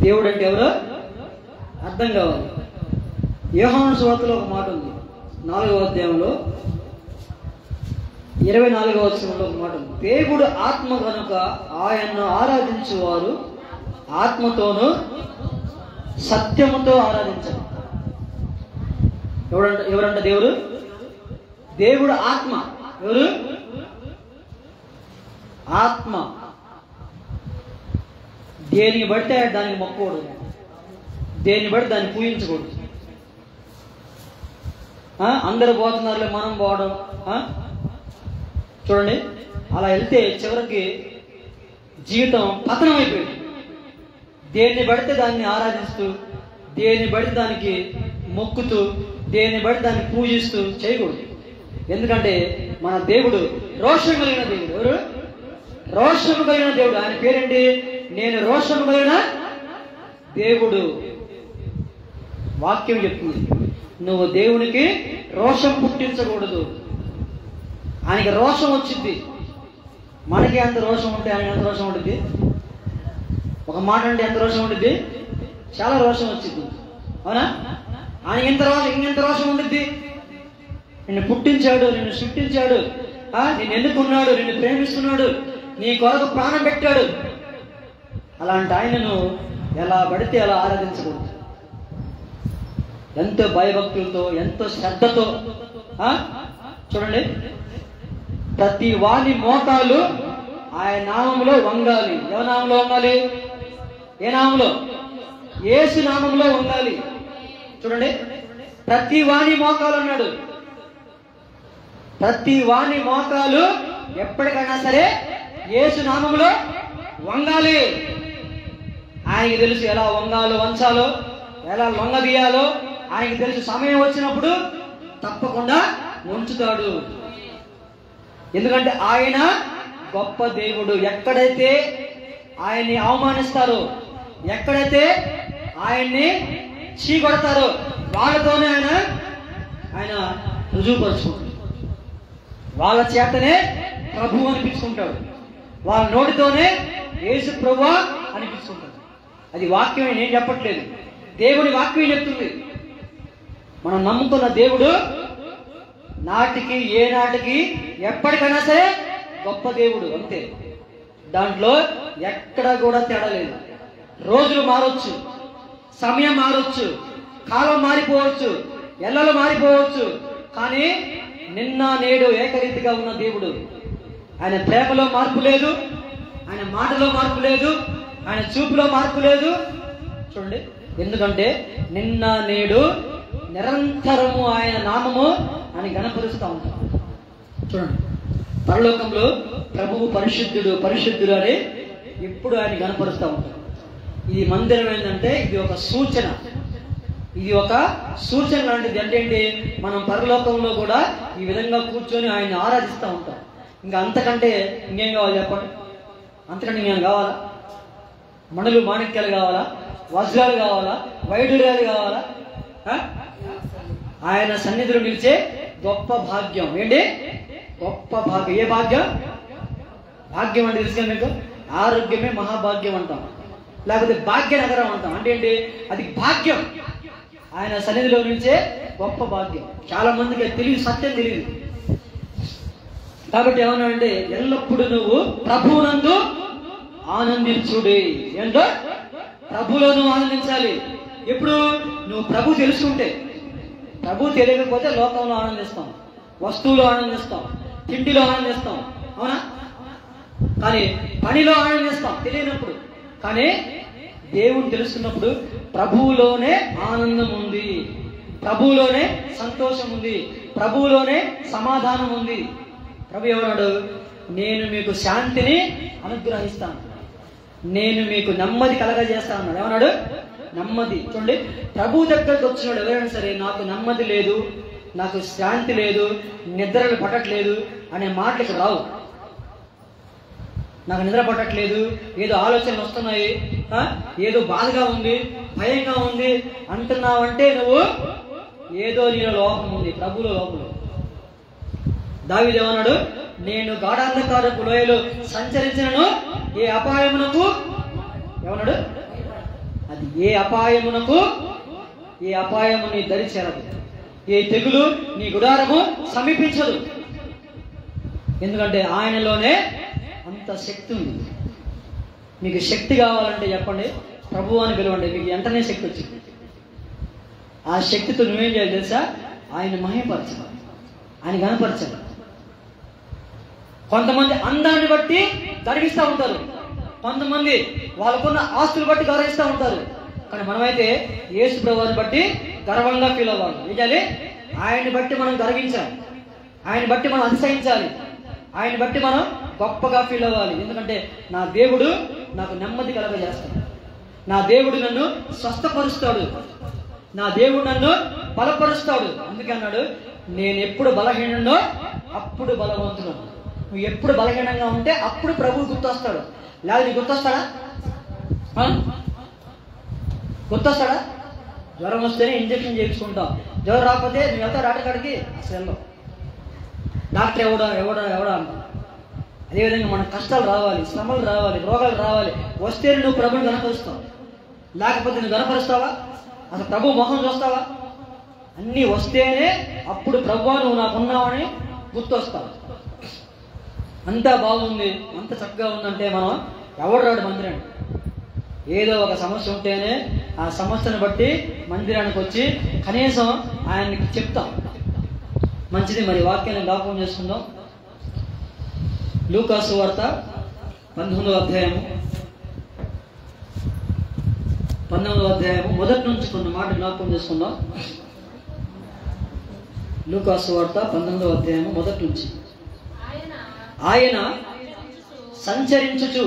దేవుడు అంటే ఎవరో అర్థం కావాలి. యోహాను సువార్తలో ఒక మాట ఉంది, 4వ అధ్యాయంలో 24వ వచనంలో ఒక మాట ఉంది. దేవుడు ఆత్మ కనుక ఆయన్ను ఆరాధించువారు ఆత్మతోనూ సత్యముతో ఆరాధించారు. ఎవరంట దేవుడు? దేవుడు ఆత్మ. ఎవరు? ఆత్మ. దేనికి బడితే దానికి మొక్కకూడదు, దేన్ని బట్టి దాన్ని పూజించకూడదు. అందరు పోతున్నారులే మనం పోవడం. చూడండి, అలా వెళ్తే చివరికి జీవితం పతనం అయిపోయింది. దేన్ని బడితే దాన్ని ఆరాధిస్తూ, దేన్ని బట్టి దానికి మొక్కుతూ, దేన్ని బట్టి దాన్ని పూజిస్తూ చేయకూడదు. ఎందుకంటే మన దేవుడు రోషం కలిగిన దేవుడు. ఎవరు? రోషము కలిగిన దేవుడు. ఆయన పేరేంటి? నేను రోషము కలిగిన దేవుడు. వాక్యం చెప్తుంది, నువ్వు దేవునికి రోషం పుట్టించకూడదు. ఆయనకి రోషం వచ్చింది. మనకి ఎంత రోషం ఉంటే ఆయన ఎంత రోషం ఉంటుంది? ఒక మాట అంటే ఎంత రోషం ఉంటుంది? చాలా రోషం వచ్చింది, అవునా? ఆయన ఇంకెంత రోషం ఉంటుంది? నిన్ను పుట్టించాడు, నిన్ను సృష్టించాడు, నిన్ను ఎన్నుకున్నాడు, నిన్ను ప్రేమిస్తున్నాడు, నీ కొరకు ప్రాణం పెట్టాడు. అలాంటి ఆయనను ఎలా పడితే అలా ఆరాధించకూడదు. ఎంతో భయభక్తులతో, ఎంతో శ్రద్ధతో. చూడండి, ప్రతి వాని మోకాలు ఆయన నామంలో వంగాలి. ఎవరి నామంలో వంగాలి? ఏ నామంలో? యేసు నామంలో వంగాలి. చూడండి, ప్రతి వాని మోకాలు అన్నాడు. ప్రతి వాని మోకాలు ఎప్పటికైనా సరే యేసు నామంలో వంగాలి. ఆయనకి తెలుసు ఎలా వంచాలో, ఎలా వంగదీయాలో ఆయనకి తెలుసు. సమయం వచ్చినప్పుడు తప్పకుండా ఉంచుతాడు. ఎందుకంటే ఆయన గొప్ప దేవుడు. ఎక్కడైతే ఆయన్ని అవమానిస్తారో, ఎక్కడైతే ఆయన్ని చీకొడతారో వాళ్ళతోనే ఆయన రుజువుపరుచుకుంటాడు. వాళ్ళ చేతనే ప్రభు అనిపించుకుంటాడు. వాళ్ళ నోటితోనే యేసు ప్రభువా అనిపించుకుంటాడు. అది వాక్యమే, నేను చెప్పట్లేదు, దేవుని వాక్యం చెప్తుంది. మనం నమ్ముకున్న దేవుడు నాటికి ఏనాటికి ఎప్పటికైనా సరే గొప్ప దేవుడు, అంతే. దాంట్లో ఎక్కడ కూడా తేడా లేదు. రోజులు మారొచ్చు, సమయం మారొచ్చు, కాలం మారిపోవచ్చు, ఎల్లలు మారిపోవచ్చు, కానీ నిన్న నేడు ఏకరీతిగా ఉన్న దేవుడు. ఆయన ప్రేమలో మార్పు లేదు, ఆయన మాటలో మార్పు లేదు, ఆయన చూపులో మార్పు లేదు. చూడండి, ఎందుకంటే నిన్న నేడు నిరంతరము ఆయన నామము ఆయన గణపరుస్తూ ఉంటాం. చూడండి, పరలోకంలో ప్రభువు పరిశుద్ధుడు పరిశుద్ధుడు అని ఎప్పుడు ఆయన గణపరుస్తూ ఉంటాం. ఇది మందిరం ఏంటంటే ఇది ఒక సూచన, ఇది ఒక సూచన లాంటిది. అంటే ఏంటి? మనం పరలోకంలో కూడా ఈ విధంగా కూర్చొని ఆయన్ని ఆరాధిస్తూ ఉంటాం. ఇంకా అంతకంటే ఇంకేం కావాలి చెప్పండి? అంతకంటే ఇంకేం కావాలా? మణులు మాణిక్యాలు కావాలా? వజ్రాలు కావాలా? వైడూర్యాలు కావాలా? ఆయన సన్నిధిలో నిలిచే గొప్ప భాగ్యం. ఏంటి? గొప్ప భాగ్యం. ఏ భాగ్యం? భాగ్యం అంటే తెలుసుగా మీకు? ఆరోగ్యమే మహాభాగ్యం అంటాం, లేకపోతే భాగ్యనగరం అంటాం. అంటే ఏంటి? అది భాగ్యం. ఆయన సన్నిధిలో నిలిచే గొప్ప భాగ్యం. చాలా మందికి తెలియదు, సత్యం తెలియదు. కాబట్టి ఏమన్నాడంటే, ఎల్లప్పుడూ నువ్వు ప్రభువునందు ఆనందించుడి. ఏంటో? ప్రభులో నువ్వు ఆనందించాలి. ఎప్పుడు? నువ్వు ప్రభు తెలుసుకుంటే. ప్రభు తెలియకపోతే లోకంలో ఆనందిస్తాం, వస్తువులో ఆనందిస్తాం, తిండిలో ఆనందిస్తాం, అవునా? కానీ పనిలో ఆనందిస్తాం తెలియనప్పుడు. కానీ దేవుని తెలుసుకున్నప్పుడు ప్రభువులోనే ఆనందం ఉంది, ప్రభువులోనే సంతోషం ఉంది, ప్రభువులోనే సమాధానం ఉంది. ప్రభు ఏమన్నాడు? నేను మీకు శాంతిని అనుగ్రహిస్తాను, నేను మీకు నెమ్మది కలగజేస్తాను అన్నాడు. ఏమన్నాడు? నెమ్మది. చూడండి, ప్రభు దగ్గరకు వచ్చినాడు ఎవరైనా సరే, నాకు నెమ్మది లేదు, నాకు శాంతి లేదు, నిద్రలు పట్టట్లేదు అనే మాటలు ఇక్కడ రావు. నాకు నిద్ర పట్టట్లేదు, ఏదో ఆలోచనలు వస్తున్నాయి, ఏదో బాధగా ఉంది, భయంగా ఉంది అంటున్నావంటే నువ్వు ఏదో నీలో లోపం ఉంది, ప్రభులో లోపం. దావీదు ఏమన్నాడు? నేను గాఢాంధకారపు లోయలో సంచరించినను ఏ అపాయమునకు ఏమన్నాడు? అది ఏ అపాయము నీ దరి చేరదు, ఏ తెగులు నీ గుడారము సమీపించదు. ఎందుకంటే ఆయనలోనే అంత శక్తి ఉంది. మీకు శక్తి కావాలంటే చెప్పండి, ప్రభువు అని పిలవండి, మీకు వెంటనే శక్తి వచ్చింది. ఆ శక్తితో నువ్వేం చేయాలి తెలుసా? ఆయన మహిమపరచాలి, ఆయన కనపరచాలి. కొంతమంది అందాన్ని బట్టి గర్విస్తూ ఉంటారు, కొంతమంది వాళ్ళకున్న ఆస్తులు బట్టి గర్విస్తూ ఉంటారు. కానీ మనమైతే యేసు ప్రభువుని బట్టి గర్వంగా ఫీల్ అవ్వాలి. ఏం చేయాలి? ఆయన్ని బట్టి మనం గర్వించాలి, ఆయన బట్టి మనం అతిశయించాలి, ఆయన బట్టి మనం గొప్పగా ఫీల్ అవ్వాలి. ఎందుకంటే నా దేవుడు నాకు నెమ్మది కలగజేస్తాడు, నా దేవుడు నన్ను స్వస్థపరుస్తాడు, నా దేవుడు నన్ను బలపరుస్తాడు. అందుకే అన్నాడు, నేను ఎప్పుడు బలహీనో అప్పుడు బలవంతుడు. నువ్వు ఎప్పుడు బలహీనంగా ఉంటే అప్పుడు ప్రభువు గుర్తొస్తాడు. లేదా నీకు గుర్తొస్తాడా? గుర్తొస్తాడా? జ్వరం వస్తేనే ఇంజక్షన్ చేయించుకుంటాం, జ్వరం రాకపోతే నువ్వు వెళ్తావు డాక్టర్ కాడికి, అసలు వెళ్ళవు. డాక్టర్ ఎవడా అంట. అదేవిధంగా మన కష్టాలు రావాలి, శ్రమలు రావాలి, రోగాలు రావాలి, వస్తే నువ్వు ప్రభుని గనపరుస్తావు, లేకపోతే నువ్వు గనపరుస్తావా? అసలు ప్రభు మొహం చూస్తావా? అన్నీ వస్తేనే అప్పుడు ప్రభువా నువ్వు నాకున్నావని గుర్తొస్తావు. అంతా బాగుంది, అంత చక్కగా ఉందంటే మనం ఎవడు రాడు మందిరానికి. ఏదో ఒక సమస్య ఉంటేనే ఆ సమస్యను బట్టి మందిరానికి వచ్చి కనీసం ఆయనకి చెప్తాం. మంచిది, మరి వాక్యాన్ని జ్ఞాపకం చేసుకుందాం. లూకాసు వార్త 19వ అధ్యాయము మొదటి నుంచి కొన్ని మాట జ్ఞాపకం చేసుకుందాం. లూకాసు వార్త 19వ అధ్యాయము మొదటి నుంచి. ఆయన సంచరించుచు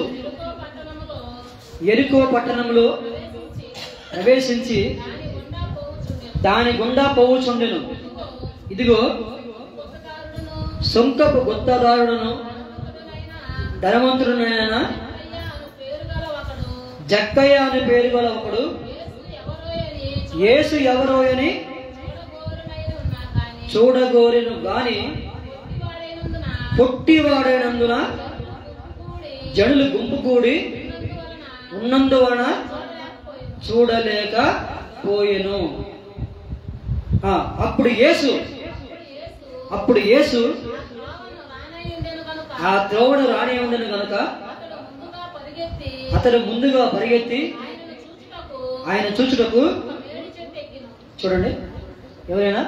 యెరికో పట్టణంలో ప్రవేశించి దాని గుండా పోవుచుండెను. ఇదిగో సొంకపు గుత్తదారుడును ధనవంతుడునైన జక్కయ్య అని పేరు గల ఒకడు యేసు ఎవరో అని చూడగోరెను గాని పొట్టివాడైనందున జనులు గుంపు కూడి ఉన్నందువలన చూడలేకపోయెను. అప్పుడు యేసు ఆ త్రోవను రాని ఉండను కనుక అతడు ముందుగా పరిగెత్తి ఆయన చూచుటకు. చూడండి, ఎవరైనా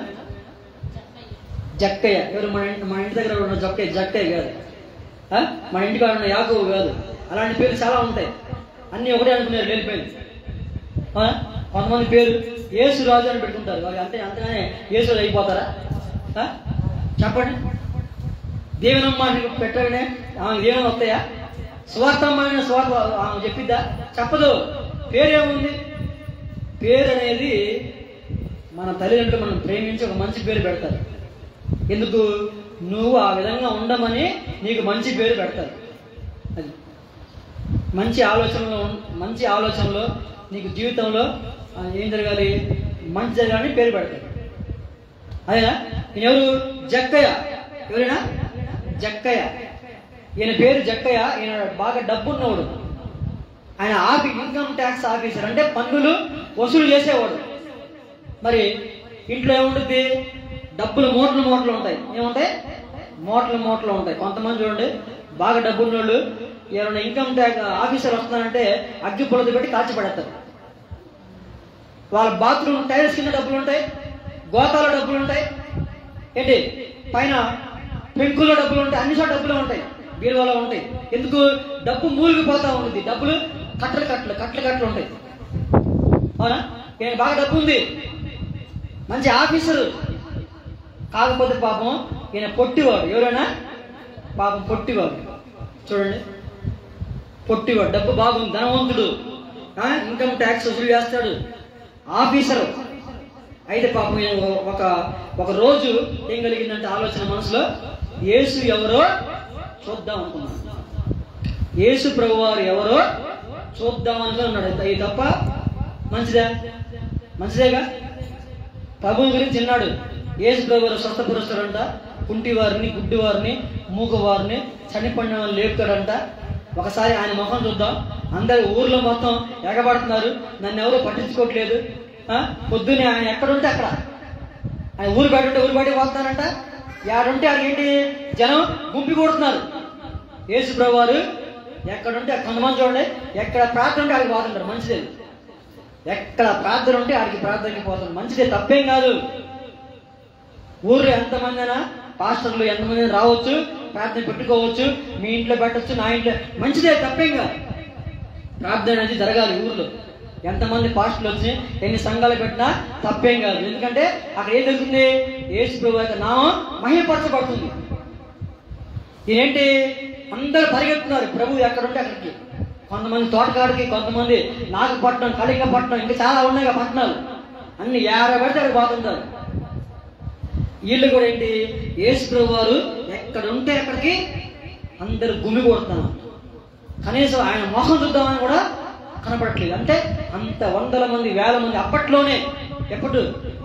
జక్కయ్య, ఎవరు మన ఇంటి దగ్గర ఉన్న జక్కయ్య కాదు, మన ఇంటికాడ ఉన్న యాకోబు కాదు. అలాంటి పేర్లు చాలా ఉంటాయి, అన్నీ ఒకటే అనుకున్నారు, వెళ్ళిపోయింది. కొంతమంది పేరు యేసు రాజు అని పెట్టుకుంటారు, వాళ్ళు అంతగానే యేసు అయిపోతారా? చెప్పండి. దేవునమ్మ పెట్టగానే ఆమె దేవుని వస్తాయా? స్వార్థమ్మ స్వార్థ ఆమె చెప్పిద్దా? చెప్పదు. పేరేముంది? పేరు అనేది మన తల్లిదండ్రులు మనం ప్రేమించి ఒక మంచి పేరు పెడతారు. ఎందుకు? నువ్వు ఆ విధంగా ఉండమని నీకు మంచి పేరు పెడతారు. అది మంచి ఆలోచనలో నీకు జీవితంలో ఏం జరగాలి? మంచి జరగాలని పేరు పెడతారు. అదేనా? ఈయన ఎవరు? జక్కయ్య. ఎవరైనా జక్కయ్య, ఈయన పేరు జక్కయ్య. ఈయన బాగా డబ్బున్నవాడు. ఆయన ఇన్కమ్ ట్యాక్స్ ఆఫీసర్, అంటే పన్నులు వసూలు చేసేవాడు. మరి ఇంట్లో ఏముంటుంది? డబ్బులు మూటలు ఉంటాయి. ఏముంటాయి? మూటలు ఉంటాయి. కొంతమంది చూడండి, బాగా డబ్బున్న వాళ్ళు ఎవరైనా ఇన్కమ్ ట్యాక్స్ ఆఫీసర్ వస్తున్నారంటే అగ్గి పొలది పెట్టి కాల్చిపడేస్తారు. వాళ్ళ బాత్రూమ్ టైల్స్ కింద డబ్బులు ఉంటాయి, గోతాలో డబ్బులు ఉంటాయి, ఏంటి పైన పెంకుల్లో డబ్బులు ఉంటాయి, అన్ని చోట్ల డబ్బులు ఉంటాయి, బీరువాలో ఉంటాయి. ఎందుకు? డబ్బు మూలిగిపోతా ఉంటుంది, డబ్బులు కట్టలు ఉంటాయి. అవునా? ఈయన బాగా డబ్బు ఉంది, మంచి ఆఫీసరు. కాకపోతే పాపం ఈయన పొట్టివాడు. ఎవరైనా పాపం పొట్టివాడు. చూడండి, పొట్టివాడు, డబ్బు బాగుంది, ధనవంతుడు, ఇన్కమ్ ట్యాక్స్ వసూలు చేస్తాడు, ఆఫీసరు. అయితే పాపం ఒక రోజు ఏం కలిగిందంటే ఆలోచన మనసులో, యేసు ఎవరో చూద్దాం అనుకున్నాడు. యేసు ప్రభు వారు ఎవరో చూద్దాం అనుకున్నాడు. ఇది తప్ప మంచిదేగా? ప్రభు గురించి విన్నాడు. యేసు ప్రభు వారు స్వస్థపరుస్తాడంట, కుంటి వారిని, గుడ్డి వారిని, మూగ వారిని, చనిపోయిన వారిని లేపుతాడంట, ఒకసారి ఆయన ముఖం చూద్దాం. అందరు ఊర్లో మొత్తం ఎగబడుతున్నారు, నన్ను ఎవరు పట్టించుకోవట్లేదు. పొద్దున్నే ఆయన ఎక్కడుంటే అక్కడ, ఆయన ఊరు బయట ఉంటే ఊరు బయటకు పోతానంట, ఏడుంటే అది ఏంటి జనం గుంపి కొడుతున్నారు. యేసు ప్రభు వారు ఎక్కడుంటే కొంతమంది చూడండి, ఎక్కడ ప్రార్థన ఉంటే ఆడికి పోతుంటారు, మంచిదే. ఎక్కడ ప్రార్థన ఉంటే ఆడికి ప్రార్థనకి పోతుంది, మంచిదే, తప్పేం కాదు. ఊర్లో ఎంతమంది అయినా పాస్టర్లు ఎంతమంది రావచ్చు, ప్రార్థన పెట్టుకోవచ్చు, మీ ఇంట్లో పెట్టచ్చు, నా ఇంట్లో, మంచిదే, తప్పేం కాదు. ప్రార్థన అనేది జరగాలి ఊర్లో. ఎంతమంది పాస్టర్లు వచ్చి ఎన్ని సంఘాలు పెట్టినా తప్పేం కాదు. ఎందుకంటే అక్కడ ఏం జరుగుతుంది, యేసు ప్రభు యొక్క నామం మహిమపరచబడుతుంది. ఏంటి, అందరూ పరిగెత్తున్నారు ప్రభు ఎక్కడుంటే అక్కడికి. కొంతమంది తోటకాడికి, కొంతమంది నాగపట్నం, కళింగపట్నం, ఇంకా చాలా ఉన్నాయి పట్టణాలు, అన్ని ఏడబడితే అక్కడ పోతుంటారు. వీళ్ళు కూడా ఏంటి, యేసు ప్రభు వారు ఎక్కడ ఉంటే అక్కడికి అందరూ గుమి కొడుతున్నారు. కనీసం ఆయన మోహం చూద్దామని కూడా కనపడట్లేదు. అంటే అంత వందల మంది, వేల మంది. అప్పట్లోనే,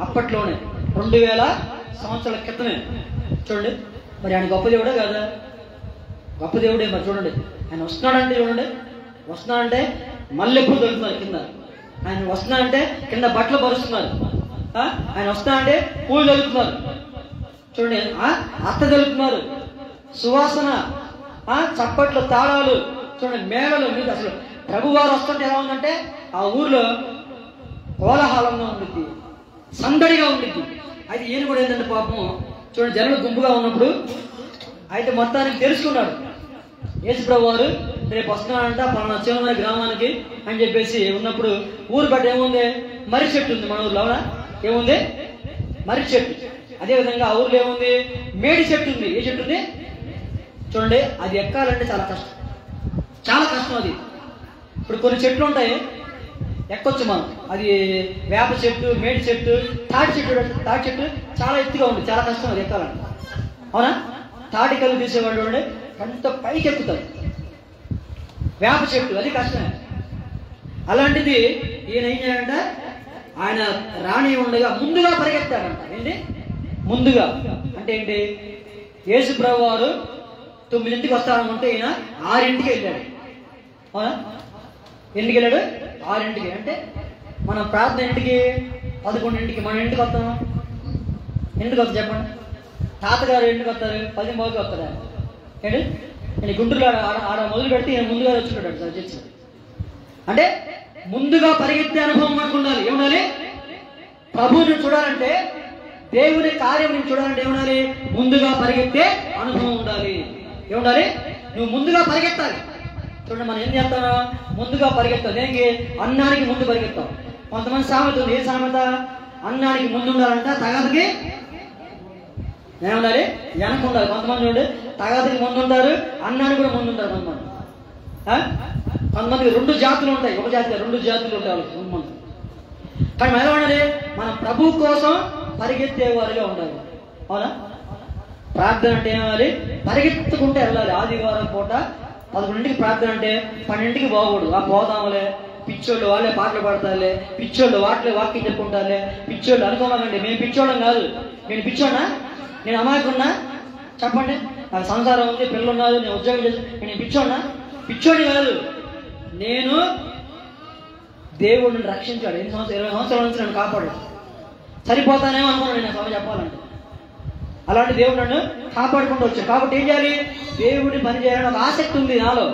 అప్పట్లోనే 2000 సంవత్సరాల క్రితమే. చూడండి, మరి ఆయన గొప్ప దేవుడే కదా, గొప్ప దేవుడే. మరి చూడండి, ఆయన వస్తున్నాడంటే, చూడండి వస్తున్నాడంటే మల్లెపూలు దొరుకుతున్నారు కింద, ఆయన వస్తున్నాడంటే కింద బట్టలు పరుస్తున్నారు, ఆయన వస్తున్నాడంటే పూలు దొరుకుతున్నారు. చూడండి, అత్త దొరుకుతున్నారు, సువాసన, చప్పట్లు, తాళాలు, చూడండి మేళలు. మీకు అసలు ప్రభువారు వస్తుంటే ఎలా ఉందంటే ఆ ఊర్లో కోలాహలంగా ఉండిద్ది, సందడిగా ఉండిద్ది. అయితే ఈయన కూడా ఏంటంటే పాపం చూడండి, జనులు గుంపుగా ఉన్నప్పుడు అయితే మొత్తానికి తెలుసుకున్నాడు యేసు ప్రభు వారు రేపు వస్తున్నాడంట పలానా చివరి గ్రామానికి అని చెప్పేసి ఉన్నప్పుడు ఊరు బట్ట ఏముంది, మర్రి చెట్టు ఉంది మన ఊర్లో. ఏముంది, మర్రి చెట్టు. అదేవిధంగా ఆ ఊర్లో ఏముంది, మేడి చెట్టు ఉంది. ఏ చెట్టు ఉంది చూడండి, అది ఎక్కాలంటే చాలా కష్టం, చాలా కష్టం అది. ఇప్పుడు కొన్ని చెట్లు ఉంటాయి ఎక్కొచ్చు మనం, అది వేప చెట్టు, మేడి చెట్టు, తాటి చెట్టు చాలా ఎత్తుగా ఉంది, చాలా కష్టం అది ఎక్కాలంటే, అవునా? తాటి కళ్ళు తీసేవాళ్ళు ఉండే ఎంత పైకి ఎక్కుతారు. వేప చెట్టు అది కష్టమే. అలాంటిది ఈయన ఏం చేయాలంట, ఆయన రాణి ఉండగా ముందుగా పరిగెత్తాడంట. ఏంటి ముందుగా అంటే ఏంటి, యేసు ప్రభు వారు 9ంటికి వస్తారనుకుంటే ఈయన 6ంటికి వెళ్ళాడు, అవునా? ఎందుకు వెళ్ళాడు, 6ంటికి. అంటే మనం ప్రార్థన ఇంటికి 11ంటికి, మన ఇంటికి వస్తాం, ఎందుకు వస్తాం చెప్పండి? తాతగారు ఎందుకు వస్తారు, 10 వస్తారా ఏంటి? నేను గుంటూరులో ఆడ మొదలు పెడితే ఈయన ముందుగా వచ్చుకుంటాడు సార్ చర్చి. అంటే ముందుగా పరిగెత్తే అనుభవం మనకు ఉండాలి. ఏముండాలి, ప్రభువుని చూడాలంటే, దేవుని కార్యం నేను చూడాలంటే ఏముండాలి, ముందుగా పరిగెత్తే అనుభవం ఉండాలి. ఏముండాలి, నువ్వు ముందుగా పరిగెత్తాలి. చూడండి, మనం ఏం చేస్తామా, ముందుగా పరిగెత్తాం. దేనికి, అన్నానికి ముందు పరిగెత్తాం. కొంతమంది సామెత ఉంది, ఏ సామెత, అన్నానికి ముందు ఉండాలంట, తగాదికి ఏముండాలి, వెనక ఉండాలి. కొంతమంది చూడండి, తగాదికి ముందు ఉంటారు, అన్నానికి కూడా ముందు ఉంటారు. కొంతమందికి 2 జాతులు ఉంటాయి, ఒక జాతి 2 జాతులు ఉంటాయి కొంతమంది. కానీ మనం ఎలా ఉండాలి, మనం ప్రభు కోసం పరిగెత్తే వారిగా ఉండాలి, అవునా? ప్రార్థన అంటే ఏమవ్వాలి, పరిగెత్తుకుంటే వెళ్ళాలి. ఆదివారం పూట 11ంటికి ప్రార్థన అంటే 12ంటికి బాగోడు, పోదాంలే, పిచ్చోళ్ళు వాళ్ళే పాటలు పాడతారులే, పిచ్చోళ్ళు వాటిలే వాక్యం చెప్పుకుంటారులే, పిచ్చోళ్ళు అనుకోవాలండి. మేము పిచ్చోళ్ళం కాదు. నేను పిచ్చోన్నా, నేను అమాయకున్నా చెప్పండి? నాకు సంసారం ఉంది, పిల్లలు ఉన్నారు, నేను ఉద్యోగం చేసి, నేను పిచ్చోన్నా? పిచ్చోడి కాదు. నేను దేవుడిని రక్షించాడు. 20 సంవత్సరాల నుంచి నన్ను కాపాడాడు. సరిపోతానేమో అనుకున్నాను నేను సభ చెప్పాలంటే. అలాంటి దేవుడు నన్ను కాపాడుకుంటూ వచ్చాడు. కాబట్టి ఏం చేయాలి, దేవుడిని పని చేయాలని ఒక ఆసక్తి ఉంది నాలో.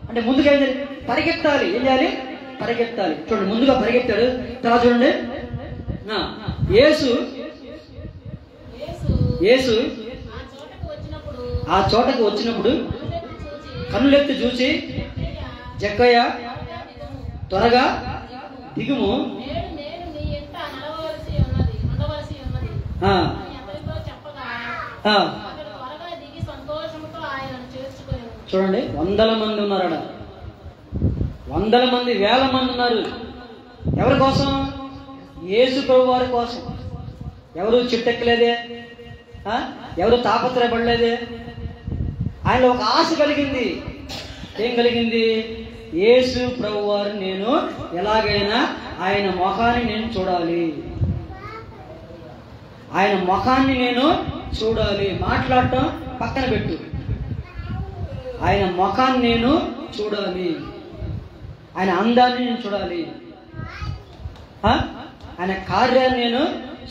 అంటే ముందుగా ఏం చేయాలి, పరిగెత్తాలి. ఏం చేయాలి, పరిగెత్తాలి. చూడండి, ముందుగా పరిగెత్తాడు. తర్వాత చూడండి, యేసు ఆ చోటకు వచ్చినప్పుడు కన్నులెత్తి చూసి, జక్కయ్య త్వరగా దిగుము, చూడండి 100 మంది ఉన్నారట, 100 మంది, 1000 మంది ఉన్నారు. ఎవరి కోసం, యేసు ప్రభు వారి కోసం. ఎవరు చిట్టెక్కలేదే, ఎవరు తాపత్రయపడలేదే. ఆయనలో ఒక ఆశ కలిగింది. ఏం కలిగింది, యేసు ప్రభు వారు నేను ఎలాగైనా ఆయన ముఖాన్ని నేను చూడాలి, ఆయన ముఖాన్ని నేను చూడాలి. మాట్లాడటం పక్కన పెట్టు, ఆయన ముఖాన్ని నేను చూడాలి, ఆయన అందాన్ని నేను చూడాలి, ఆయన కార్యాన్ని నేను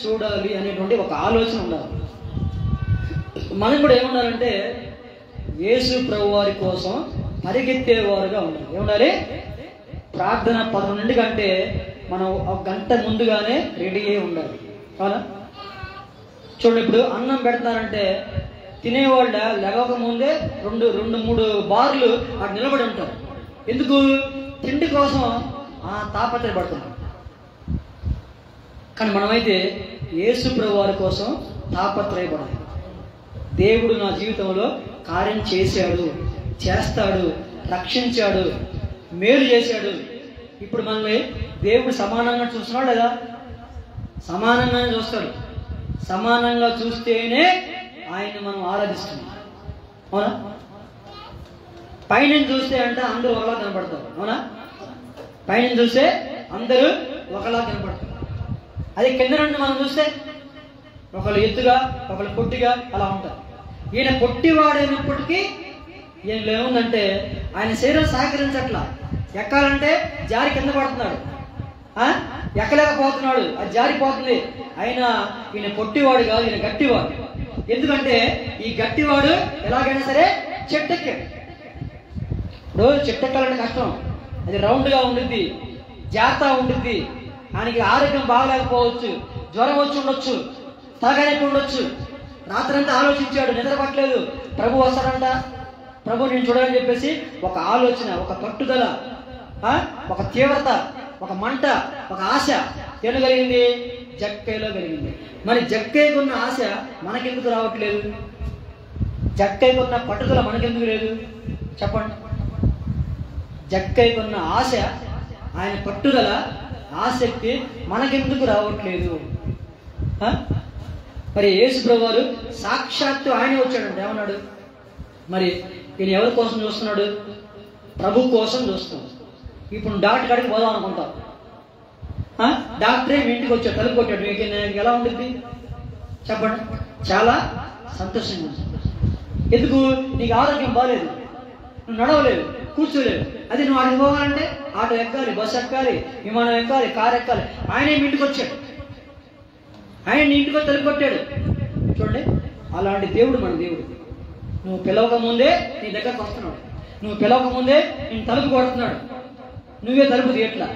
చూడాలి అనేటువంటి ఒక ఆలోచన ఉండాలి. మనం కూడా ఏముండాలంటే యేసు ప్రభు వారి కోసం పరిగెత్తేవారుగా ఉండాలి. ఏముండాలి? ప్రార్థన 11 కంటే మనం ఒక గంట ముందుగానే రెడీ అయి ఉండాలి. అవునా? చూడండి, ఇప్పుడు అన్నం పెడతారంటే తినేవాళ్ళ లేవక ముందే 2-3 బార్లు అటు నిలబడి ఉంటారు. ఎందుకు? తిండి కోసం తాపత్రయపడుతున్నారు. కానీ మనమైతే యేసు ప్రభు వారి కోసం తాపత్రయపడాలి. దేవుడు నా జీవితంలో కార్యం చేశాడు, చేస్తాడు, రక్షించాడు, మేలు చేశాడు. ఇప్పుడు మనల్ని దేవుడు సమానంగా చూస్తున్నాడు లేదా? సమానంగానే చూస్తాడు. సమానంగా చూస్తేనే ఆయన్ని మనం ఆరాధిస్తున్నాం. అవునా? పైన చూస్తే అంటే అందరూ ఒకలా కనపడతారు. అవునా? పైన చూస్తే అందరూ ఒకలా కనపడతారు. అదే కింద నుండి మనం చూస్తే ఒకళ్ళు ఎత్తుగా, ఒకళ్ళు పొట్టిగా అలా ఉంటారు. ఈయన పొట్టివాడైనప్పటికీ ఈయనలో ఏముందంటే ఆయన శరీరం సహకరించట్లా. ఎక్కాలంటే జారి కింద పడుతున్నాడు, ఎక్కలేకపోతున్నాడు, అది జారిపోతుంది. అయినా ఈయన పొట్టివాడు కాదు, ఈయన గట్టివాడు. ఎందుకంటే ఈ గట్టివాడు ఎలాగైనా సరే చెట్టు ఎక్కాడు. ఇప్పుడు చెట్టు ఎక్కాలంటే కష్టం, అది రౌండ్గా ఉండిద్ది, జాగ్రత్త ఉండిద్ది. ఆయనకి ఆరోగ్యం బాగలేకపోవచ్చు, జ్వరం వచ్చి ఉండొచ్చు, తలకాయ ఉండొచ్చు. రాత్రంతా ఆలోచించాడు, నిద్ర పట్టలేదు. ప్రభు వస్తాడంట, ప్రభు నేను చూడాలని చెప్పేసి ఒక ఆలోచన, ఒక పట్టుదల, ఒక తీవ్రత, ఒక మంట, ఒక ఆశ ఏం కలిగింది? జక్కయ్యలో కలిగింది. మరి జక్కయ్యకున్న ఆశ మనకెందుకు రావట్లేదు? జక్కయ్యకున్న పట్టుదల మనకెందుకు లేదు? చెప్పండి. జక్కయ్యకున్న ఆశ, ఆయన పట్టుదల, ఆసక్తి మనకెందుకు రావట్లేదు? మరి యేసు ప్రభు వారు సాక్షాత్తు ఆయనే వచ్చాడంటే ఏమన్నాడు? మరి ఈయన ఎవరి కోసం చూస్తున్నాడు? ప్రభు కోసం చూస్తున్నాడు. ఇప్పుడు డాక్టర్ కాడికి పోదాం అనుకుంటాం. డాక్టరే మీ ఇంటికి వచ్చాడు, తలుపు కొట్టాడు, మీకు ఎలా ఉంటుంది? చెప్పండి. చాలా సంతోషంగా ఉంటుంది. ఎందుకు? నీకు ఆరోగ్యం బాగాలేదు, నువ్వు నడవలేవు, కూర్చోలేవు. అది నువ్వు అడిగి పోవాలంటే ఆటో ఎక్కాలి, బస్సు ఎక్కాలి, విమానం ఎక్కాలి, కారు ఎక్కాలి. ఆయనే మీ ఇంటికి వచ్చాడు, ఆయన నీ ఇంటికి తలుపు కొట్టాడు. చూడండి, అలాంటి దేవుడు మన దేవుడు. నువ్వు పిలవక ముందే నీ దగ్గరకు వస్తున్నాడు, నువ్వు పిలవక ముందే నేను తలుపు కొడుతున్నాడు, నువ్వే తలుపు తీయట్లా.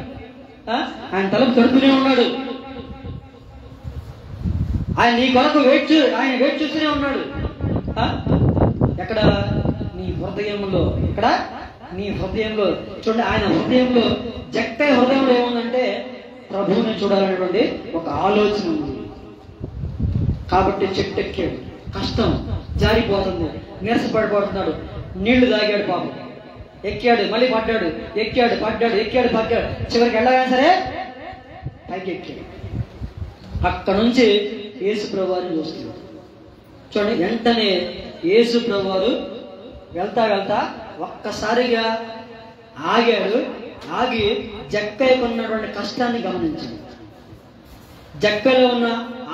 ఆయన తలుపు తడుతూనే ఉన్నాడు. ఆయన నీ కొరకు ఆయన వెయిట్ చూస్తూనే ఉన్నాడు. ఎక్కడ? నీ హృదయంలో. ఇక్కడ నీ హృదయంలో. చూడండి, ఆయన హృదయంలో, జక్కయ్య హృదయంలో ఏముందంటే ప్రభువుని చూడాలనేటువంటి ఒక ఆలోచన ఉంది. కాబట్టి చెట్టు ఎక్కాడు, కష్టం, జారిపోతుంది, నీరసపడిపోతున్నాడు, నీళ్లు తాగాడు పాపం, ఎక్కాడు, మళ్ళీ పడ్డాడు, ఎక్కాడు, పడ్డాడు, ఎక్కాడు, పడ్డాడు, చివరికి వెళ్ళగానే సరే పైకి ఎక్కాడు. అక్కడ నుంచి యేసు ప్రభు వారిని చూస్తున్నాడు. చూడండి, వెంటనే యేసు ప్రభు వారు వెళ్తా వెళ్తా ఒక్కసారిగా ఆగాడు. ఆగి జక్కయ్యకు ఉన్నటువంటి కష్టాన్ని గమనించాడు, జక్కలో ఉన్న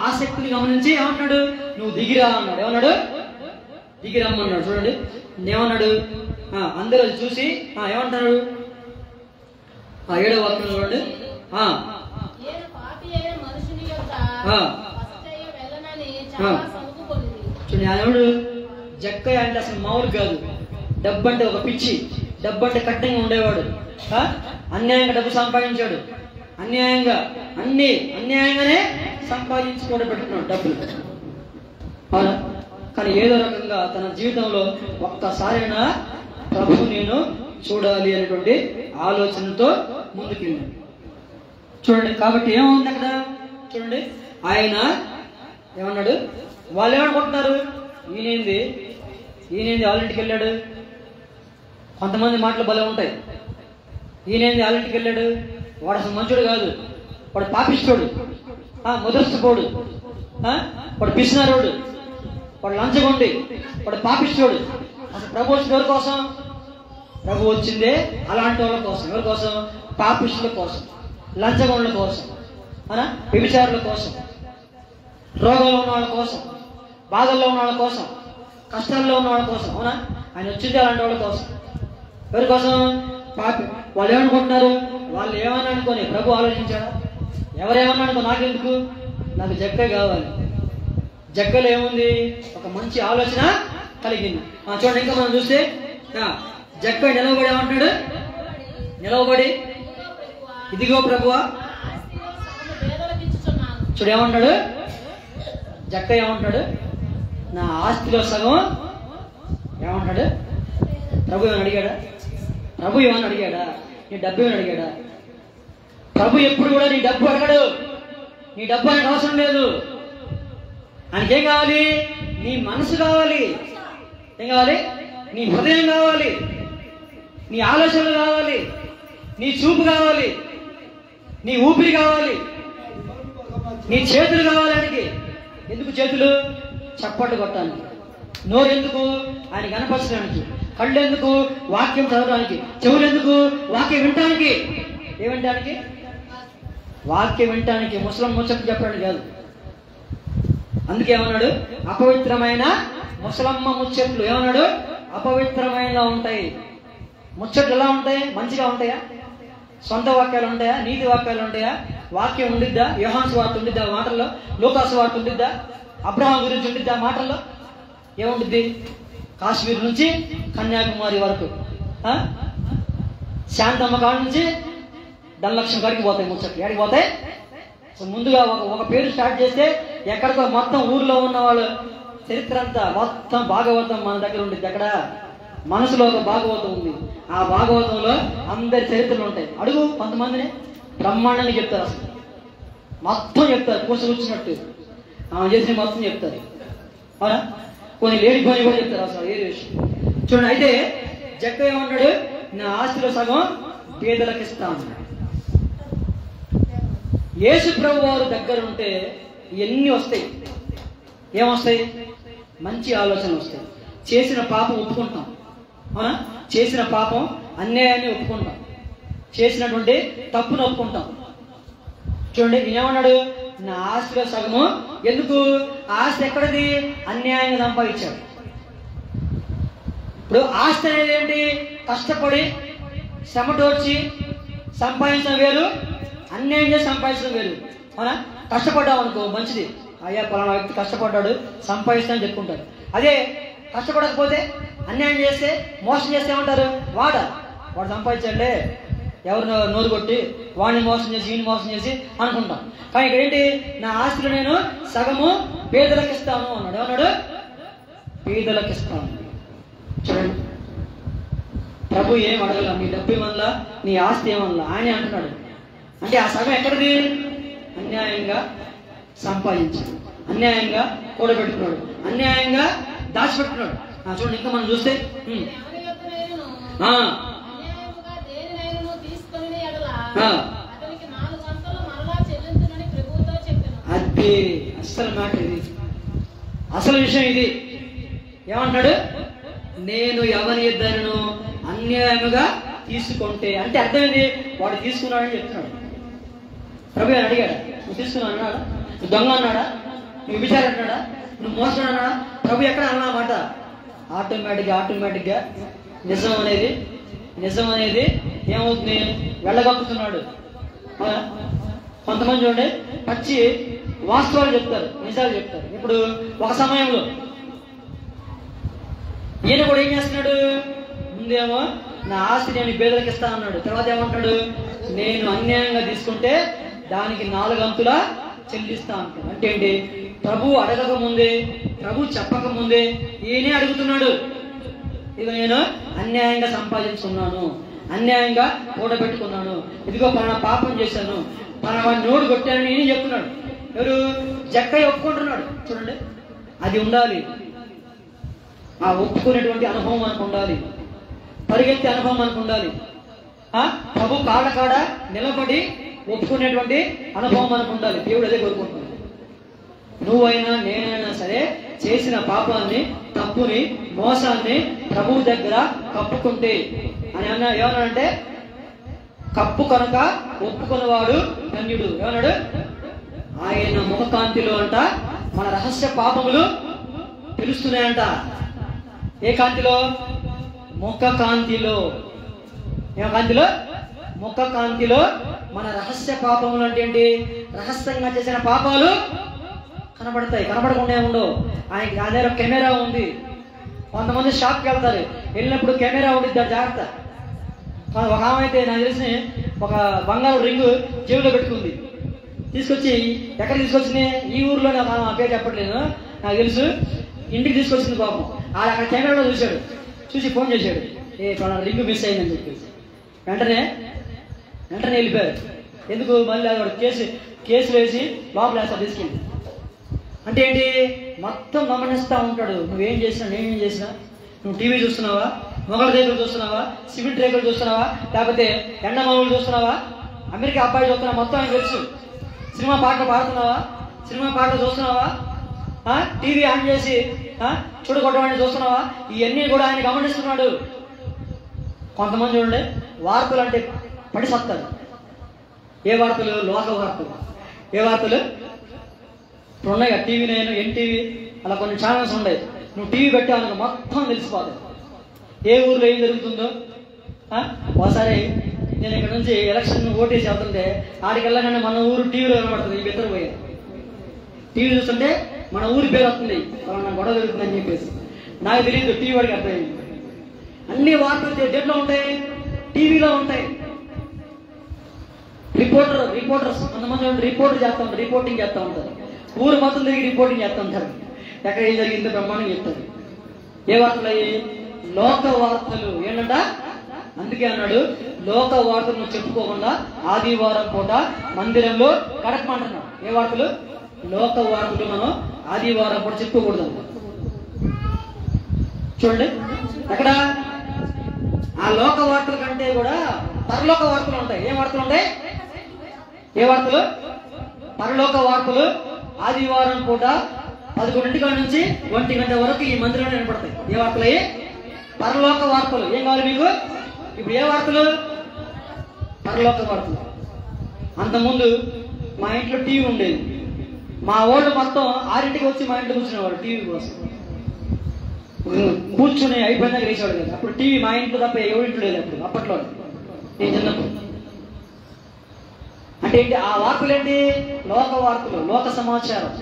ఆసక్తిని గమనించి ఏమన్నాడు? నువ్వు దిగిరా అన్నాడు. ఏమన్నాడు? దిగిరమ్మన్నాడు. చూడండి ఏమన్నాడు? అందరూ చూసి ఏమంటాడు? 7వ వాక్యం చూడండి. చూడండి, ఆయన జక్కయ్య అంటే అసలు మామూలు కాదు. డబ్బు అంటే ఒక పిచ్చి, డబ్బు అంటే కఠినంగా ఉండేవాడు. అన్యాయంగా డబ్బు సంపాదించాడు, అన్యాయంగానే సంపాదించుకోవడం పెట్టుకున్నాడు డబ్బులు. అవునా? కానీ ఏదో రకంగా తన జీవితంలో ఒక్కసారైనా ప్రభు నేను చూడాలి అనేటువంటి ఆలోచనతో ముందుకు వెళ్ళాడు. చూడండి, కాబట్టి ఏముంది అక్కడ? చూడండి, ఆయన ఏమన్నాడు? వాళ్ళు ఏమనుకుంటున్నారు? ఈయనేంది వాళ్ళ ఇంటికి వెళ్ళాడు. కొంతమంది మాటలు భలే ఉంటాయి. ఈయనేంది వాళ్ళ ఇంటికి వెళ్ళాడు, వాడు అసలు మంచుడు కాదు, వాడు పాపిస్తోడు, ముదర్చిపోడు, వాడు పిసినారోడు, వాడు లంచగొండి, వాడు పాపిస్తోడు. అసలు ప్రభు వచ్చింది ఎవరి కోసం? ప్రభు వచ్చిందే అలాంటి వాళ్ళ కోసం. ఎవరి కోసం? పాపిస్తుల కోసం, లంచగొండల కోసం, వ్యభిచారుల కోసం, రోగంలో ఉన్న వాళ్ళ కోసం, బాధల్లో ఉన్న వాళ్ళ కోసం, కష్టాల్లో ఉన్న వాళ్ళ కోసం. అవునా? ఆయన వచ్చింది అలాంటి వాళ్ళ కోసం. ఎవరి కోసం? పాపి. వాళ్ళు ఏమనుకుంటున్నారు? వాళ్ళు ఏమని అనుకోని ప్రభు ఆలోచించాడా? ఎవరేమన్నా అనుకో, నాకెందుకు, నాకు జక్క కావాలి. జక్కలో ఏముంది? ఒక మంచి ఆలోచన కలిగింది. చూడండి, ఇంకా మనం చూస్తే జక్క నిలవబడి ఏమంటున్నాడు? నిలవబడి, ఇదిగో ప్రభువా, చూడు ఏమంటాడు జక్క, ఏమంటాడు? నా ఆస్తిలో సగం ఏమంటాడు? ప్రభు ఏమని అడిగాడా? ప్రభు ఏమని అడిగాడా? నీ డబ్బు ఏమని అడిగాడా? ప్రభు ఎప్పుడు కూడా నీ డబ్బు అడగడు. నీ డబ్బు అనేది అవసరం లేదు. ఆయనకేం కావాలి? నీ మనసు కావాలి. ఏం కావాలి? నీ హృదయం కావాలి, నీ ఆలోచనలు కావాలి, నీ చూపు కావాలి, నీ ఊపిరి కావాలి, నీ చేతులు కావాలి. ఆయనకి ఎందుకు చేతులు? చప్పట్లు కొట్టడానికి. నోరు ఎందుకు? ఆయన కనపరచడానికి. కళ్ళు ఎందుకు? వాక్యం చదవడానికి. చెవులు ఎందుకు? వాక్యం వినటానికి. ఏ వినటానికి? వాక్యం వినటానికి. ముసలం ముచ్చట్లు చెప్పడానికి కాదు. అందుకే ఏమన్నాడు? అపవిత్రమైన ముసలమ్మ ముచ్చట్లు ఏమన్నాడు? అపవిత్రమైన ఉంటాయి. ముచ్చట్లు ఎలా ఉంటాయి? మంచిగా ఉంటాయా? సొంత వాక్యాలు ఉంటాయా? నీతి వాక్యాలు ఉంటాయా? వాక్యం ఉండిద్దా? యోహాను సువార్త ఉండిద్దా మాటల్లో? లూకా సువార్త ఉండిద్దా? అబ్రహాం గురించి ఉండిద్దా మాటల్లో? ఏముండిద్ది? కాశ్మీర్ నుంచి కన్యాకుమారి వరకు, శాంతమ్మ కాడ నుంచి ధనలక్ష్మి కాడికి పోతాయి ముచ్చట్లు. ఎక్కడికి పోతాయి? ముందుగా ఒక పేరు స్టార్ట్ చేస్తే ఎక్కడికో మొత్తం ఊర్లో ఉన్న వాళ్ళు చరిత్ర అంతా మొత్తం భాగవతం మన దగ్గర ఉండిద్ది. అక్కడ మనసులో ఒక భాగవతం ఉంది. ఆ భాగవతంలో అందరి చరిత్రలు ఉంటాయి. అడుగు కొంతమందిని, బ్రహ్మాండంగా చెప్తారు. అసలు మొత్తం చెప్తారు, కూర్చొచ్చినట్టు ఆమె చేసిన మొత్తం చెప్తారు. అవునా? కొన్ని లేనిపోయి కూడా చెప్తారు అసలు ఏది విషయం. చూడండి, అయితే జక్క ఏమన్నాడు? నా ఆస్తిలో సగం పేదలకు ఇస్తాను. యేసు ప్రభు వారు దగ్గర ఉంటే ఇవన్నీ వస్తాయి. ఏమొస్తాయి? మంచి ఆలోచనలు వస్తాయి. చేసిన పాపం ఒప్పుకుంటాం. అవునా? చేసిన పాపం, అన్యాయాన్ని ఒప్పుకుంటాం. చేసినటువంటి తప్పును ఒప్పుకుంటాం. చూడండి, ఏమన్నాడు? నా ఆస్తిలో సగము. ఎందుకు? ఆస్తి ఎక్కడిది? అన్యాయంగా సంపాదించాడు. ఇప్పుడు ఆస్తి అనేది ఏంటి? కష్టపడి శ్రమటోర్చి సంపాదించడం వేరు, అన్యాయం చేసి సంపాదించడం వేరు. అవునా? కష్టపడ్డాం అనుకో, మంచిది. అయ్యా పలానా వ్యక్తి కష్టపడ్డాడు, సంపాదిస్తానని చెప్పుకుంటారు. అదే కష్టపడకపోతే, అన్యాయం చేస్తే, మోసం చేస్తే ఏమంటారు? వాడు సంపాదించాడులే, ఎవరు నోరు కొట్టి వాడిని మోసం చేసి వీడిని మోసం చేసి అనుకుంటాం. కానీ ఇక్కడ ఏంటి? నా ఆస్తిలో నేను సగము పేదలకు ఇస్తాను అన్నాడు. ఏమన్నాడు? పేదలకు ఇస్తాను. చూడండి, ప్రభు ఏం అడగల, నీ డబ్బు ఏమనలా, నీ ఆస్తి ఏమనలా, ఆయనే అంటున్నాడు. అంటే ఆ సగం ఎక్కడిది? అన్యాయంగా సంపాదించాడు, అన్యాయంగా కూడబెట్టుకున్నాడు, అన్యాయంగా దాచిపెట్టుకున్నాడు. చూడండి, ఇంకా మనం చూస్తే అదే అసలు మాట ఇది, అసలు విషయం ఇది. ఏమంటాడు? నేను ఎవరి ఇద్దరును అన్యాయముగా తీసుకుంటే, అంటే అర్థమైంది, వాడు తీసుకున్నాడని చెప్తున్నాడు. ప్రభు అని అడిగాడు, నువ్వు తీసుకున్నావు అన్నాడా? నువ్వు దొంగ అన్నాడా? నువ్వు విచారం అన్నాడా? నువ్వు మోసం అన్నాడా? ప్రభు ఎక్కడ అన్నమాట? ఆటోమేటిక్గా నిజం అనేది ఏమవుతుంది? వెళ్ళగక్కుతున్నాడు. కొంతమంది చూడండి, పచ్చి వాస్తవాలు చెప్తారు, నిజాలు చెప్తారు. ఇప్పుడు ఒక సమయంలో ఈయన కూడా ఏం చేస్తున్నాడు? ముందేమో నా ఆస్తి నేను పేదలకు ఇస్తా అన్నాడు. తర్వాత ఏమంటాడు? నేను అన్యాయంగా తీసుకుంటే దానికి 4 అంతులా చెల్లిస్తా అంటాడు. అంటే ఏంటి? ప్రభు అడగక ముందే, ప్రభు చెప్పక ముందే ఈయనే అడుగుతున్నాడు. ఇక నేను అన్యాయంగా సంపాదించుకున్నాను, అన్యాయంగా కూడబెట్టుకున్నాను, ఇదిగో పలానా పాపం చేశాను, పలానా నోడు కొట్టానని ఈయన చెప్తున్నాడు. ఎవరు? జక్కయ్య ఒప్పుకుంటున్నాడు. చూడండి, అది ఉండాలి. ఆ ఒప్పుకునేటువంటి అనుభవం మనకు ఉండాలి, పరిగెత్తే అనుభవం మనకు ఉండాలి. ప్రభు కాళ్ళ కాడ నిలబడి ఒప్పుకునేటువంటి అనుభవం మనకు ఉండాలి. దేవుడు అదే కోరుకుంటున్నాడు. నువ్వైనా నేనైనా సరే చేసిన పాపాన్ని, తప్పుని, మోసాన్ని ప్రభువు దగ్గర కప్పుకుంటే అని ఏమన్నాడంటే, కప్పు కనుక ఒప్పుకున్నవాడు ధన్యుడు. ఏమన్నాడు? ఆయన ముఖకాంతిలో అంట మన రహస్య పాపములు తెలుస్తున్నాయంట. ఏ కాంతిలో? ముఖ కాంతిలో, ఏమ కాంతిలో? ముఖ కాంతిలో మన రహస్య పాపములు అంటే ఏంటి? రహస్యంగా చేసిన పాపాలు కనబడతాయి, కనబడకుండా ఉండవు. ఆయన దగ్గర కెమెరా ఉంది. కొంతమంది షాప్కి వెళ్తారు, వెళ్ళినప్పుడు కెమెరా ఉండిద్ది, జాగ్రత్త. ఒక ఆమె అయితే నాకు తెలిసి ఒక బంగారు రింగు జేబులో పెట్టుకుంది, తీసుకొచ్చి ఎక్కడ తీసుకొచ్చింది? ఈ ఊర్లోనే ఒక ఆమె, పేరు చెప్పట్లేదు, నాకు తెలుసు. ఇంటికి తీసుకొచ్చింది పాపం. ఆడ అక్కడ కెమెరాలో చూశాడు, చూసి ఫోన్ చేశాడు, రింగు మిస్ అయిందని చెప్పేసి. వెంటనే వెళ్ళిపోయారు. ఎందుకు? మళ్ళీ అది కేసు వేసి లోపల వేస్తారు, తీసుకెళ్ళి. అంటే ఏంటి? మొత్తం గమనిస్తూ ఉంటాడు. నువ్వేం చేసినా, నేనేం చేసినా. నువ్వు టీవీ చూస్తున్నావా, మొగల రేకులు చూస్తున్నావా, సిమెంట్ రేకులు చూస్తున్నావా, లేకపోతే ఎండమావులు చూస్తున్నావా, అమెరికా అబ్బాయి చూస్తున్నావా, మొత్తం ఆయన తెలుసు. సినిమా పాటలు పాడుతున్నావా, సినిమా పాటలు చూస్తున్నావా, టీవీ ఆన్ చేసి చూడగొట్టమని చూస్తున్నావా, ఇవన్నీ కూడా ఆయన గమనిస్తున్నాడు. కొంతమంది చూడండి, వార్తలు అంటే పడి సత్తారు. ఏ వార్తలు? లోక వార్తలు. ఏ వార్తలు? ఇప్పుడు ఉన్నాయి కదా, టీవీ నేను, ఎన్టీవీ, అలా కొన్ని ఛానల్స్ ఉన్నాయి. నువ్వు టీవీ పెట్టావనుకో మొత్తం తెలిసిపోతుంది, ఏ ఊర్లో ఏం జరుగుతుందో. ఒకసారి నేను ఇక్కడ నుంచి ఎలక్షన్ ఓటేసి వెళ్తుంటే ఆడికి వెళ్ళగానే మన ఊరు టీవీలో కనబడుతుంది. ఈ ఇద్దరు పోయారు, టీవీ చూస్తుంటే మన ఊరి పేరు వస్తుంది, నా గొడవ జరుగుతుందని చెప్పేసి. నాకు తెలియదు, టీవీ వాడికి అర్థమైంది. అన్ని వార్తలు దేంట్లో ఉంటాయి? టీవీలో ఉంటాయి. రిపోర్టర్స్ కొంతమంది రిపోర్టింగ్ చేస్తూ ఉంటారు. ఊరు మొత్తం తిరిగి రిపోర్టింగ్ చేస్తూ ఉంటారు. ఎక్కడ ఏం జరిగిందో బ్రహ్మాండం చెప్తారు. ఏ వార్తలు అయ్యి? లోక వార్తలు. ఏంటంట? అందుకే అన్నాడు, లోక వార్తలు నువ్వు చెప్పుకోకుండా ఆదివారం పూట మందిరంలో గడపమంటున్నాడు. ఏ వార్తలు? లోక వార్తలు మనం ఆదివారం పూట చెప్పుకోకూడదు. చూడండి అక్కడ ఆ లోక వార్తల కంటే కూడా పరలోక వార్తలు ఉంటాయి. ఏం వార్తలు ఉంటాయి? ఏ వార్తలు? పరలోక వార్తలు. ఆదివారం పూట 11 నుంచి 1 గంట వరకు ఈ మందిరంలో వినపడతాయి. ఏ వార్తలు? పరలోక వార్తలు. ఏం కావాలి మీకు ఇప్పుడు? ఏ వార్తలు? పరలోక వార్తలు. అంతకుముందు మా ఇంట్లో టీవీ ఉండేది. మా వాళ్ళు మొత్తం 6ంటికి వచ్చి మా ఇంట్లో కూర్చునేవాడు టీవీ కోసం. కూర్చుని అయిపోయినాక వేసేవాడు కదా. అప్పుడు టీవీ మా ఇంట్లో తప్ప ఎవరింట్లో లేదు అప్పుడు, అప్పట్లో నేను చిన్నప్పుడు. అంటే ఏంటి ఆ వార్తలు? ఏంటి? లోక వార్తలు, లోక సమాచారం.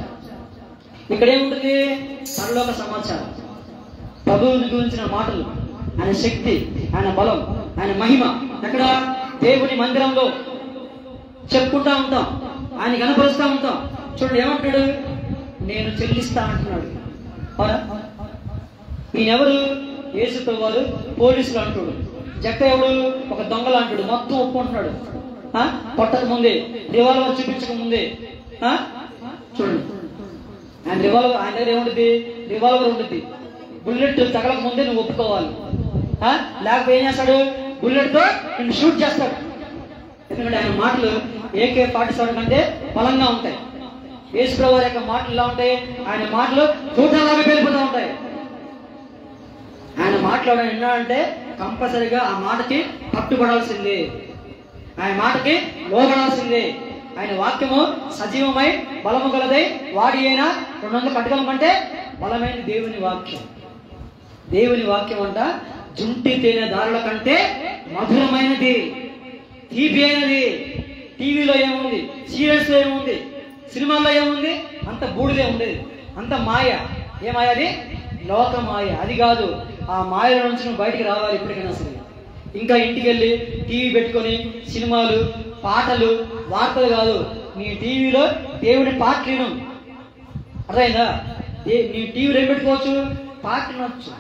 ఇక్కడ ఏముంటుంది? పరలోక సమాచారం. ప్రభువుని గురించిన మాటలు, ఆయన శక్తి, ఆయన బలం, ఆయన మహిమ. ఎక్కడ? దేవుని మందిరంలో చెప్పుకుంటా ఉంటాం, ఆయన కనపరుస్తూ ఉంటాం. చూడండి ఏమంటాడు? నేను చెల్లిస్తా అంటున్నాడు. అవునా? ఈయనెవరు? యేసు వారు పోలీసులు అంటాడు. జక్క ఎవడు? ఒక దొంగలు అంటాడు. మొత్తం ఒప్పుకుంటున్నాడు. కొట్టక ముందే, రివాల్వర్ చూపించక ముందే. చూడండి ఆయన రివాల్వర్, ఆయన దగ్గర ఏముంటుంది? రివాల్వర్ ఉంటుంది. బుల్లెట్ తగలక ముందే నువ్వు ఒప్పుకోవాలి. లేకపోతే ఏం చేస్తాడు? బుల్లెట్ తో నేను షూట్ చేస్తాడు. ఎందుకంటే ఆయన మాటలు AK-47 కంటే బలంగా ఉంటాయి. యేసుప్రభు వారి యొక్క మాటలు ఎలా ఉంటాయి? ఆయన మాటలు చూడలాగా వెళ్ళిపోతూ ఉంటాయి. ఆయన మాట్లాడడం విన్నాడంటే కంపల్సరిగా ఆ మాటకి పట్టుబడాల్సిందే, ఆయన మాటకి లోబడాల్సిందే. ఆయన వాక్యము సజీవమై బలము గలదై వాడి అయినా 200 కట్టగలం కంటే బలమైన దేవుని వాక్యం. దేవుని వాక్యం అంట జుంటి తేనె దారుల కంటే మధురమైనది, తీపి అయినది. టీవీలో ఏముంది? సీరియల్స్లో ఏముంది? సినిమాల్లో ఏముంది? అంత బూడిదే ఉండేది, అంత మాయ. ఏ మాయ? అది లోక మాయ. అది కాదు, ఆ మాయల నుంచి నువ్వు బయటికి రావాలి ఎప్పటికైనా సరే. ఇంకా ఇంటికి వెళ్ళి టీవీ పెట్టుకొని సినిమాలు, పాటలు, వార్తలు కాదు, నీ టీవీలో దేవుడి పాటలు విను. అర్థమైందా? నీ టీవీలో ఏం పెట్టుకోవచ్చు? పాటలు వినొచ్చు,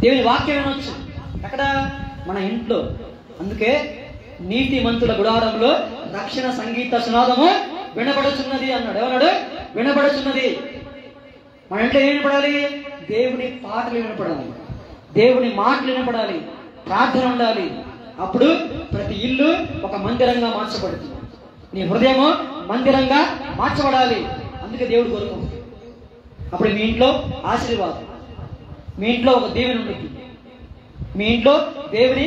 దేవుని వాక్యం వినొచ్చు. ఎక్కడ? మన ఇంట్లో. అందుకే నీతి మంతుల గుడారంలో రక్షణ సంగీత సునాదము వినబడుచున్నది అన్నాడు. ఏమన్నాడు? వినబడుచున్నది. మన ఇంట్లో ఏం వినపడాలి? దేవుని పాటలు వినపడాలి, దేవుని మాటలు వినపడాలి, ప్రార్థన ఉండాలి. అప్పుడు ప్రతి ఇల్లు ఒక మందిరంగా మార్చబడుతుంది. నీ హృదయము మందిరంగా మార్చబడాలి. అందుకే దేవుడు కోరుకుంటుంది. అప్పుడు మీ ఇంట్లో ఆశీర్వాదం, మీ ఇంట్లో ఒక దేవుని ఉంటుంది, మీ ఇంట్లో దేవుని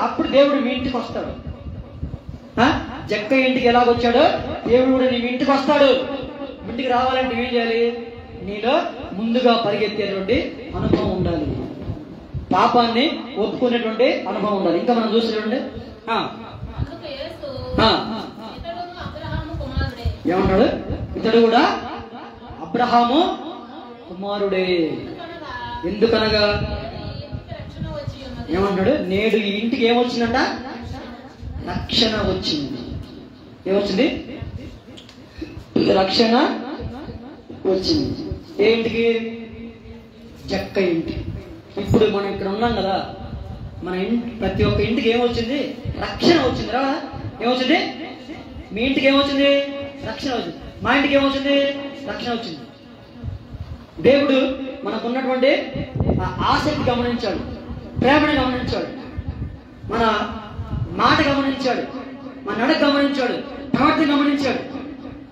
అప్పుడు దేవుడు మీ ఇంటికి వస్తాడు. జక్క ఇంటికి ఎలాగొచ్చాడో దేవుడు కూడా నీ ఇంటికి వస్తాడు. ఇంటికి రావాలంటే ఏం చేయాలి? నీలో ముందుగా పరిగెత్తేటువంటి అనుభవం ఉండాలి. పాపాన్ని ఒప్పుకునేటువంటి అనుభవం ఉండాలి. ఇంకా మనం చూసినటువంటి ఏమంటాడు? ఇతడు కూడా అబ్రహాము కుమారుడే. ఎందుకనగా ఏమంటాడు? నేడు ఈ ఇంటికి ఏమొచ్చిందంట? రక్షణ వచ్చింది. ఏమొచ్చింది? రక్షణ వచ్చింది. ఏ ఇంటికి? జక్క ఇంటి. ఇప్పుడు మనం ఇక్కడ ఉన్నాం కదా, మన ఇంటి ప్రతి ఒక్క ఇంటికి ఏమొచ్చింది? రక్షణ వచ్చింది. రా, ఏమొచ్చింది? మీ ఇంటికి ఏమొచ్చింది? రక్షణ వచ్చింది. మా ఇంటికి ఏమొచ్చింది? రక్షణ వచ్చింది. దేవుడు మనకున్నటువంటి ఆసక్తి గమనించాడు, ప్రేమను గమనించాడు, మన మాట గమనించాడు, మన నడక గమనించాడు, ప్రవర్తన గమనించాడు.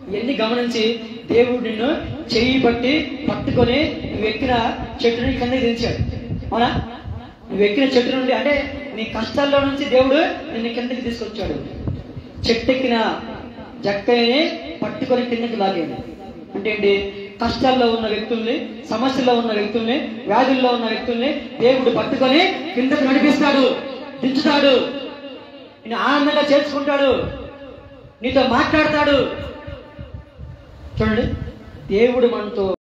ఇవన్నీ గమనించి దేవుడు నిన్ను చెయ్యి బట్టి పట్టుకొని నువ్వు ఎక్కిన చెట్టుని కిందకి దించాడు. అవునా? నువ్వు ఎక్కిన చెట్టు నుండి, అంటే నీ కష్టాల్లో నుంచి దేవుడు నిన్ను కిందకి తీసుకొచ్చాడు. చెట్టు ఎక్కిన జక్కని పట్టుకొని కిందకి లాగాడు. అంటే ఏంటి? కష్టాల్లో ఉన్న వ్యక్తుల్ని, సమస్యల్లో ఉన్న వ్యక్తుల్ని, వ్యాధుల్లో ఉన్న వ్యక్తుల్ని దేవుడు పట్టుకొని కిందకి నడిపిస్తాడు, దించుతాడు, నిన్ను ఆనందంగా చేర్చుకుంటాడు, నీతో మాట్లాడతాడు. చూడండి, దేవుడు మనతో